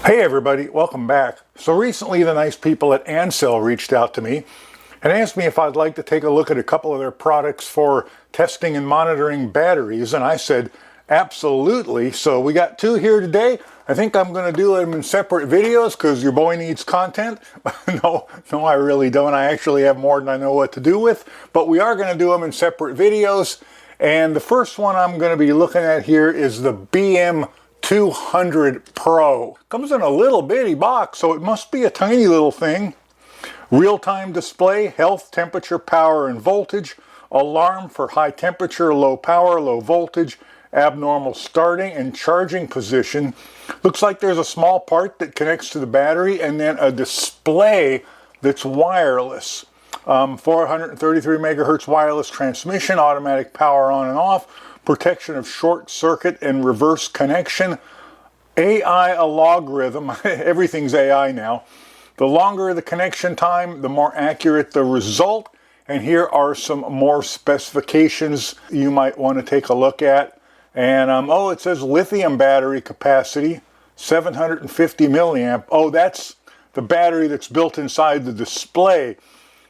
Hey everybody, welcome back. So recently the nice people at ANCEL reached out to me and asked me if I'd like to take a look at a couple of their products for testing and monitoring batteries, and I said absolutely. So we got two here today. I think I'm going to do them in separate videos because your boy needs content. No, I really don't. I actually have more than I know what to do with, but we are going to do them in separate videos. And the first one I'm going to be looking at here is the BM200 Pro. Comes in a little bitty box, so it must be a tiny little thing. Real-time display, health, temperature, power, and voltage. Alarm for high temperature, low power, low voltage, abnormal starting and charging position. Looks like there's a small part that connects to the battery and then a display that's wireless. 433 megahertz wireless transmission, automatic power on and off, protection of short circuit and reverse connection, AI a logarithm, everything's AI now. The longer the connection time, the more accurate the result. And here are some more specifications you might want to take a look at. And it says lithium battery capacity, 750 milliamp. Oh, that's the battery that's built inside the display.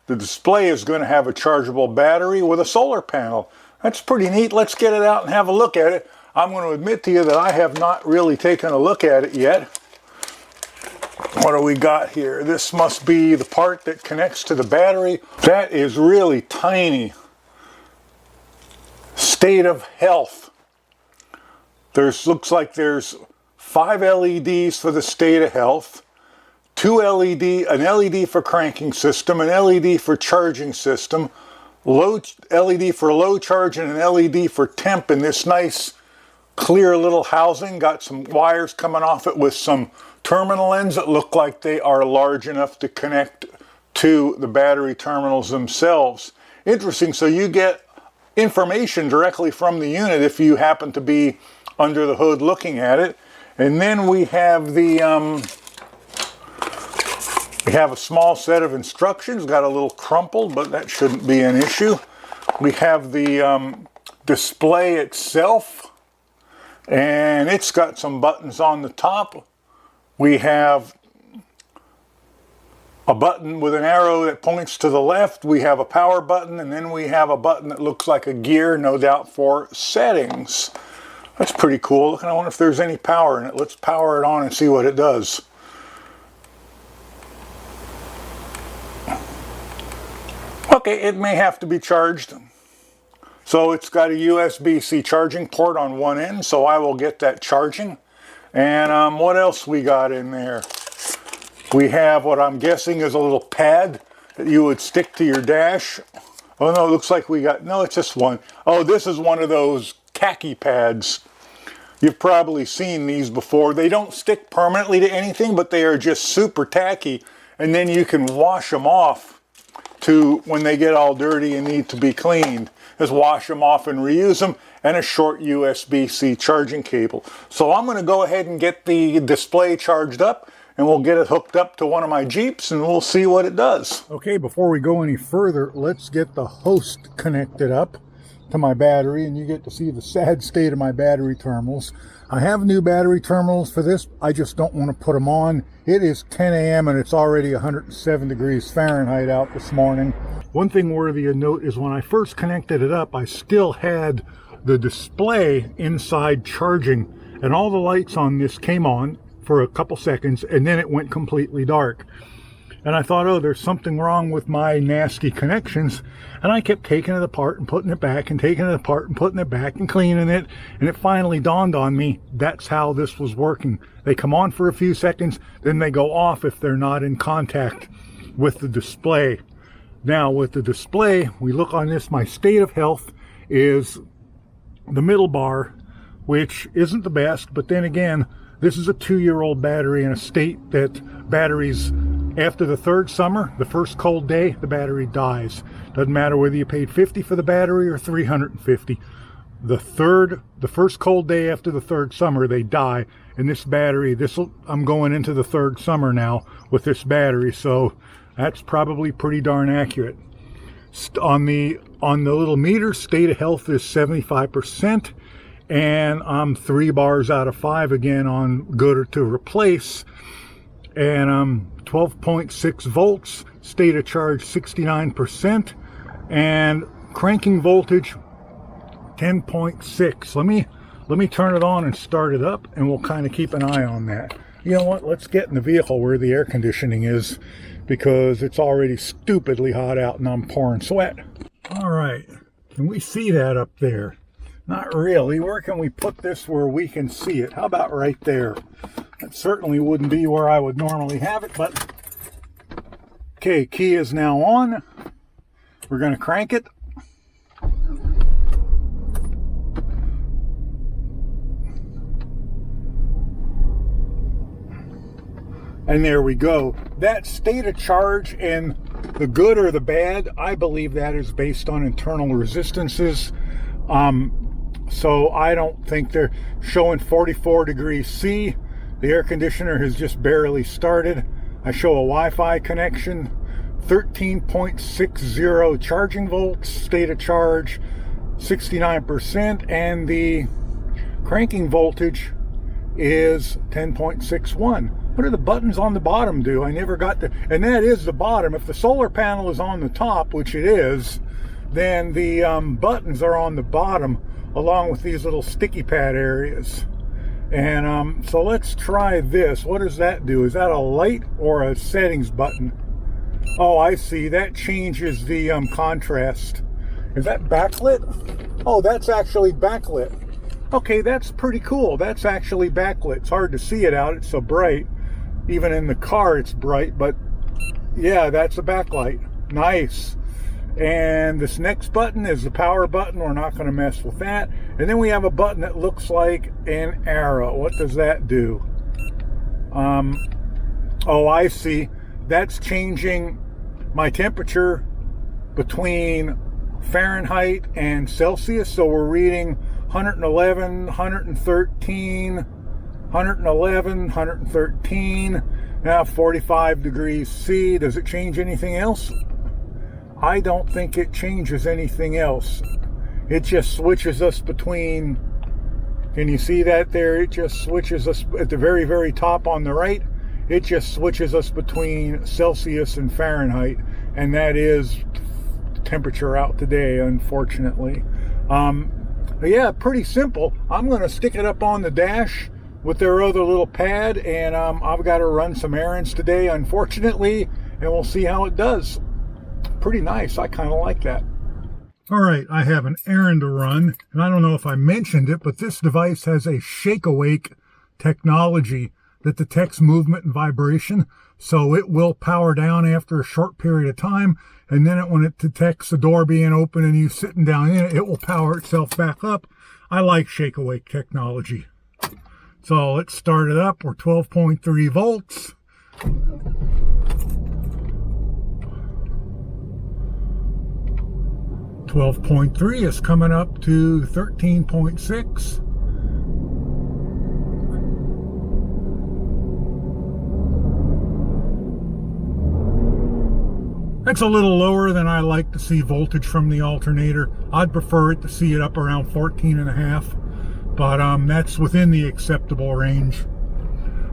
The display is going to have a chargeable battery with a solar panel. That's pretty neat. Let's get it out and have a look at it. I'm going to admit to you that I have not really taken a look at it yet. What do we got here? This must be the part that connects to the battery. That is really tiny. State of health. Looks like there's 5 LEDs for the state of health, an LED for cranking system, an LED for charging system, LED for low charge, and an LED for temp in this nice clear little housing. Got some wires coming off it with some terminal ends that look like they are large enough to connect to the battery terminals themselves. Interesting, so you get information directly from the unit if you happen to be under the hood looking at it. And then we have we have a small set of instructions, got a little crumpled, but that shouldn't be an issue. We have the display itself, and it's got some buttons on the top. We have a button with an arrow that points to the left. We have a power button, and then we have a button that looks like a gear, no doubt for settings. That's pretty cool. Look, I wonder if there's any power in it. Let's power it on and see what it does. Okay, it may have to be charged. So it's got a USB-C charging port on one end, so I will get that charging. And what else we got in there? We have what I'm guessing is a little pad that you would stick to your dash. Oh no, it looks like no, it's just one. Oh, this is one of those khaki pads. You've probably seen these before. They don't stick permanently to anything, but they are just super tacky. And then you can wash them off to when they get all dirty and need to be cleaned. Just wash them off and reuse them, and a short USB-C charging cable. So I'm going to go ahead and get the display charged up, and we'll get it hooked up to one of my Jeeps, and we'll see what it does. Okay, before we go any further, let's get the host connected up to my battery, and you get to see the sad state of my battery terminals. I have new battery terminals for this. I just don't want to put them on. It is 10 a.m. and it's already 107 degrees Fahrenheit out this morning. One thing worthy of note is when I first connected it up, I still had the display inside charging, and all the lights on this came on for a couple seconds, and then it went completely dark. And I thought, oh, there's something wrong with my nasty connections. And I kept taking it apart and putting it back and taking it apart and putting it back and cleaning it. And it finally dawned on me, that's how this was working. They come on for a few seconds, then they go off if they're not in contact with the display. Now with the display, we look on this, my state of health is the middle bar, which isn't the best, but then again, this is a 2-year-old battery in a state that batteries, after the third summer, the first cold day, the battery dies. Doesn't matter whether you paid $50 for the battery or $350. The first cold day after the third summer, they die. And this battery, I'm going into the third summer now with this battery, so that's probably pretty darn accurate. On the little meter, state of health is 75%. and I'm 3 bars out of 5 again on good or to replace. And 12.6 volts, state of charge 69%, and cranking voltage 10.6. Let me turn it on and start it up, and we'll kind of keep an eye on that. You know what? Let's get in the vehicle where the air conditioning is, because it's already stupidly hot out and I'm pouring sweat. All right, can we see that up there? Not really. Where can we put this where we can see it? How about right there? That certainly wouldn't be where I would normally have it, but okay, key is now on. We're going to crank it. And there we go. That state of charge and the good or the bad, I believe that is based on internal resistances. So I don't think they're showing 44 degrees C. The air conditioner has just barely started. I show a Wi-Fi connection, 13.60 charging volts, state of charge 69%, and the cranking voltage is 10.61. What do the buttons on the bottom do? I never got to, and that is the bottom. If the solar panel is on the top, which it is, then the buttons are on the bottom, along with these little sticky pad areas. And so let's try this. What does that do? Is that a light or a settings button? Oh, I see. That changes the contrast. Is that backlit? Oh, that's actually backlit. Okay, that's pretty cool. That's actually backlit. It's hard to see it out. It's so bright. Even in the car, it's bright. But yeah, that's a backlight. Nice. And this next button is the power button. We're not going to mess with that. And then we have a button that looks like an arrow. What does that do? Oh, I see. That's changing my temperature between Fahrenheit and Celsius. So we're reading 111, 113, 111, 113. Now 45 degrees C. Does it change anything else? I don't think it changes anything else. It just switches us between, can you see that there? It just switches us at the very, very top on the right. It just switches us between Celsius and Fahrenheit. And that is temperature out today, unfortunately. Yeah, pretty simple. I'm going to stick it up on the dash with their other little pad. And I've got to run some errands today, unfortunately. And we'll see how it does. Pretty nice. I kind of like that. All right, I have an errand to run, and I don't know if I mentioned it, but this device has a shake-awake technology that detects movement and vibration, so it will power down after a short period of time, and then when it detects the door being open and you sitting down in it, it will power itself back up. I like shake-awake technology. So let's start it up. We're 12.3 volts. 12.3 is coming up to 13.6. That's a little lower than I like to see voltage from the alternator. I'd prefer it to see it up around 14.5, but that's within the acceptable range.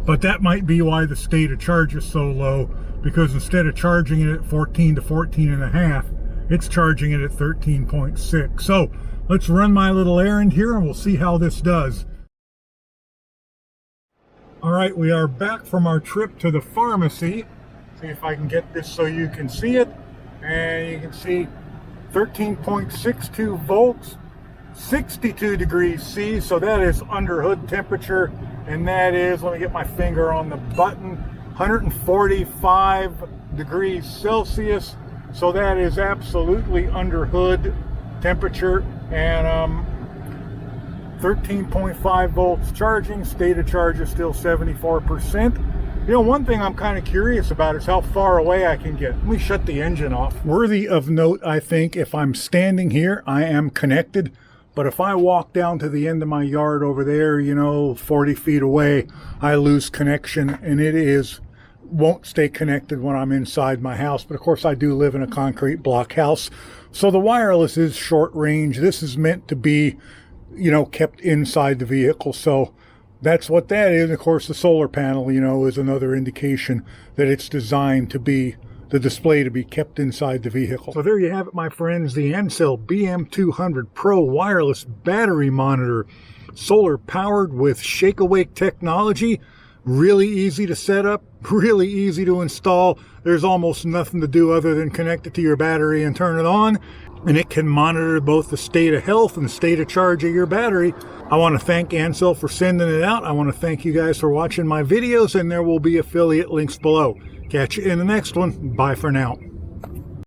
But that might be why the state of charge is so low, because instead of charging it at 14 to 14.5, it's charging it at 13.6. So let's run my little errand here and we'll see how this does. All right, we are back from our trip to the pharmacy. See if I can get this so you can see it. And you can see 13.62 volts, 62 degrees C. So that is under hood temperature. And that is, let me get my finger on the button, 145 degrees Celsius. So that is absolutely under hood temperature, and 13.5 volts charging. State of charge is still 74%. You know, one thing I'm kind of curious about is how far away I can get. Let me shut the engine off. Worthy of note, I think, if I'm standing here, I am connected. But if I walk down to the end of my yard over there, you know, 40 feet away, I lose connection, and it won't stay connected when I'm inside my house. But of course I do live in a concrete block house, so the wireless is short range. This is meant to be you know, kept inside the vehicle. So that's what that is. Of course, the solar panel, you know, is another indication that it's designed to be, the display to be kept inside the vehicle. So there you have it, my friends, the ANCEL BM200 Pro wireless battery monitor, solar powered with shake awake technology. Really easy to set up, really easy to install. There's almost nothing to do other than connect it to your battery and turn it on, and it can monitor both the state of health and state of charge of your battery. I want to thank ANCEL for sending it out. I want to thank you guys for watching my videos, and there will be affiliate links below. Catch you in the next one. Bye for now.